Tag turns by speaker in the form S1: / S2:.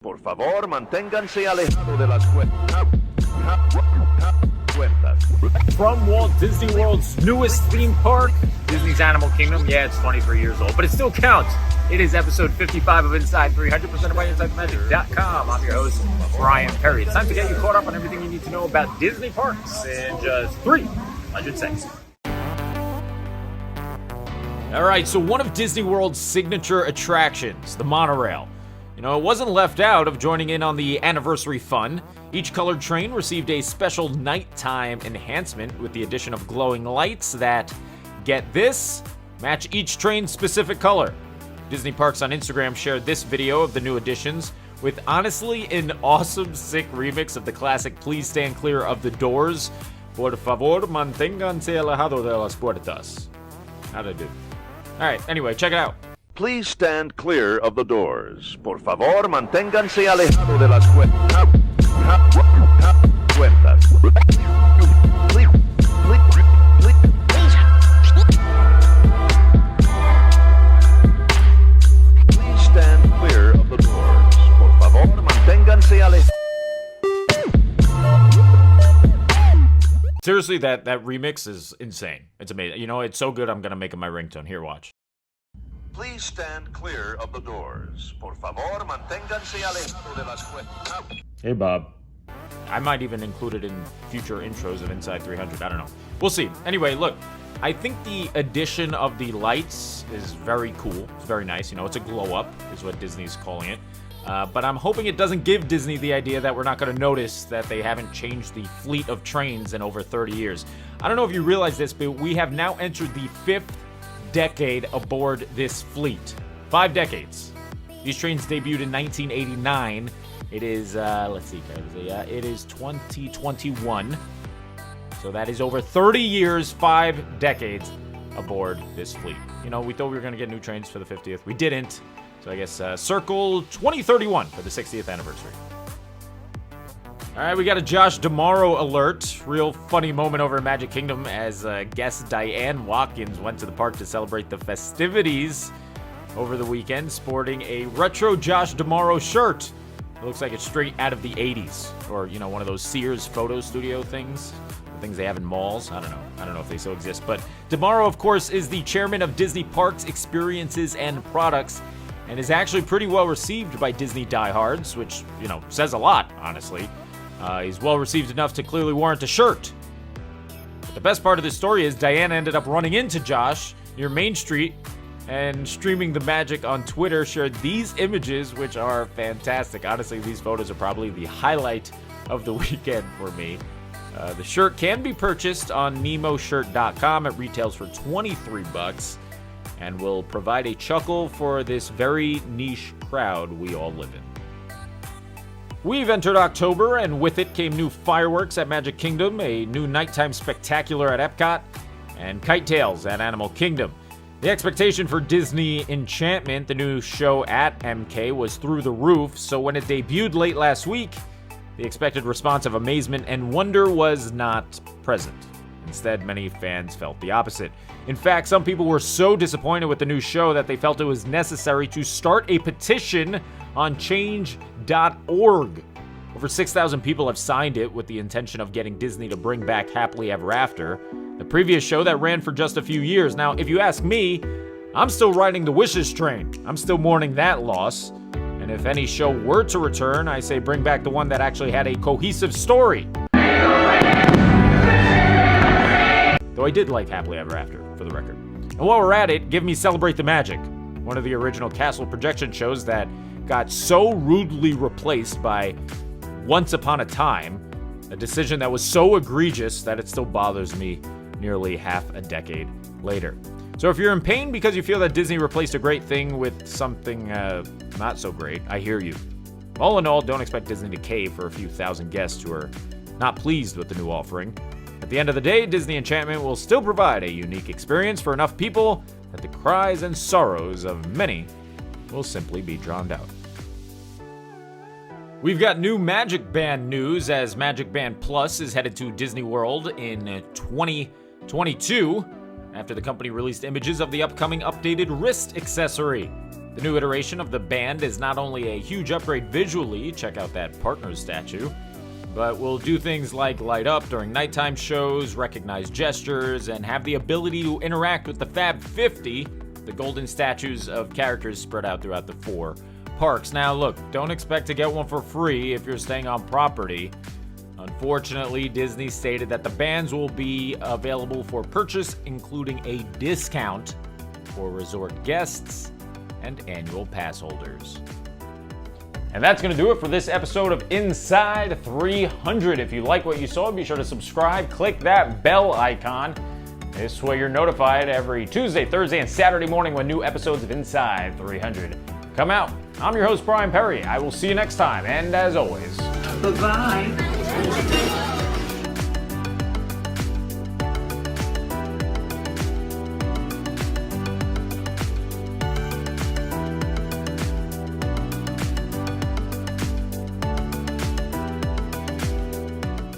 S1: Por favor, manténganse alejado de las cuentas.
S2: From Walt Disney World's newest theme park, Disney's Animal Kingdom. Yeah, it's 23 years old, but it still counts. It is episode 55 of Inside 300% by InsideTheMagic.com. I'm your host, Brian Perry. It's time to get you caught up on everything you need to know about Disney parks in just 300 seconds. All right, so one of Disney World's signature attractions, the Monorail. You know, it wasn't left out of joining in on the anniversary fun. Each colored train received a special nighttime enhancement with the addition of glowing lights that, get this, match each train's specific color. Disney Parks on Instagram shared this video of the new additions with honestly an awesome, sick remix of the classic Please Stand Clear of the Doors. Por favor, manténganse alejado de las puertas. How'd I do? All right, anyway, check it out.
S1: Please stand clear of the doors. Por favor, manténganse alejado de las cuentas. Please stand clear of the doors. Por favor, manténganse alejado.
S2: Seriously, that remix is insane. It's amazing. You know, it's so good, I'm going to make it my ringtone. Here, watch.
S1: Please stand clear of the doors. Por favor, manténganse alejado de las cuentas.
S2: Hey, Bob. I might even include it in future intros of Inside 300. I don't know. We'll see. Anyway, look, I think the addition of the lights is very cool. It's very nice. You know, it's a glow up, is what Disney's calling it. But I'm hoping it doesn't give Disney the idea that we're not going to notice that they haven't changed the fleet of trains in over 30 years. I don't know if you realize this, but we have now entered the 5th decade aboard this fleet. 5 decades. These trains debuted in 1989. It is, let's see, it is 2021. So that is over 30 years, 5 decades aboard this fleet. You know, we thought we were going to get new trains for the 50th. We didn't. So I guess circle 2031 for the 60th anniversary. All right, we got a Josh D'Amaro alert. Real funny moment over at Magic Kingdom as guest Diane Watkins went to the park to celebrate the festivities over the weekend, sporting a retro Josh D'Amaro shirt. It looks like it's straight out of the 80s, or, you know, one of those Sears photo studio things, the things they have in malls. I don't know if they still exist. But D'Amaro, of course, is the chairman of Disney Parks, Experiences, and Products, and is actually pretty well received by Disney diehards, which, you know, says a lot, honestly. He's well received enough to clearly warrant a shirt. But the best part of this story is Diana ended up running into Josh near Main Street and streaming the magic on Twitter, shared these images, which are fantastic. Honestly, these photos are probably the highlight of the weekend for me. The shirt can be purchased on nemoshirt.com. It retails for $23 and will provide a chuckle for this very niche crowd we all live in. We've entered October, and with it came new fireworks at Magic Kingdom, a new nighttime spectacular at Epcot, and Kite Tales at Animal Kingdom. The expectation for Disney Enchantment, the new show at MK, was through the roof, so when it debuted late last week, the expected response of amazement and wonder was not present. Instead, many fans felt the opposite. In fact, some people were so disappointed with the new show that they felt it was necessary to start a petition on change.org. Over 6,000 people have signed it with the intention of getting Disney to bring back Happily Ever After, the previous show that ran for just a few years. Now, if you ask me, I'm still riding the Wishes train. I'm still mourning that loss. And if any show were to return, I say bring back the one that actually had a cohesive story. Though I did like Happily Ever After, for the record. And while we're at it, give me Celebrate the Magic, one of the original Castle projection shows that got so rudely replaced by Once Upon a Time, a decision that was so egregious that it still bothers me nearly half a decade later. So if you're in pain because you feel that Disney replaced a great thing with something not so great, I hear you. All in all, don't expect Disney to cave for a few thousand guests who are not pleased with the new offering. At the end of the day, Disney Enchantment will still provide a unique experience for enough people that the cries and sorrows of many will simply be drowned out. We've got new Magicband news as Magicband Plus is headed to Disney World in 2022 after the company released images of the upcoming updated wrist accessory. The new iteration of the band is not only a huge upgrade visually, check out that partners statue, but will do things like light up during nighttime shows, recognize gestures, and have the ability to interact with the Fab 50, the golden statues of characters spread out throughout the 4 parks. Now look, don't expect to get one for free if you're staying on property. Unfortunately, Disney stated that the bands will be available for purchase, including a discount for resort guests and annual pass holders. And that's going to do it for this episode of Inside 300. If you like what you saw, be sure to subscribe, click that bell icon. This way you're notified every Tuesday, Thursday, and Saturday morning when new episodes of Inside 300 come out. I'm your host, Brian Perry. I will see you next time, and as always,
S3: bye-bye.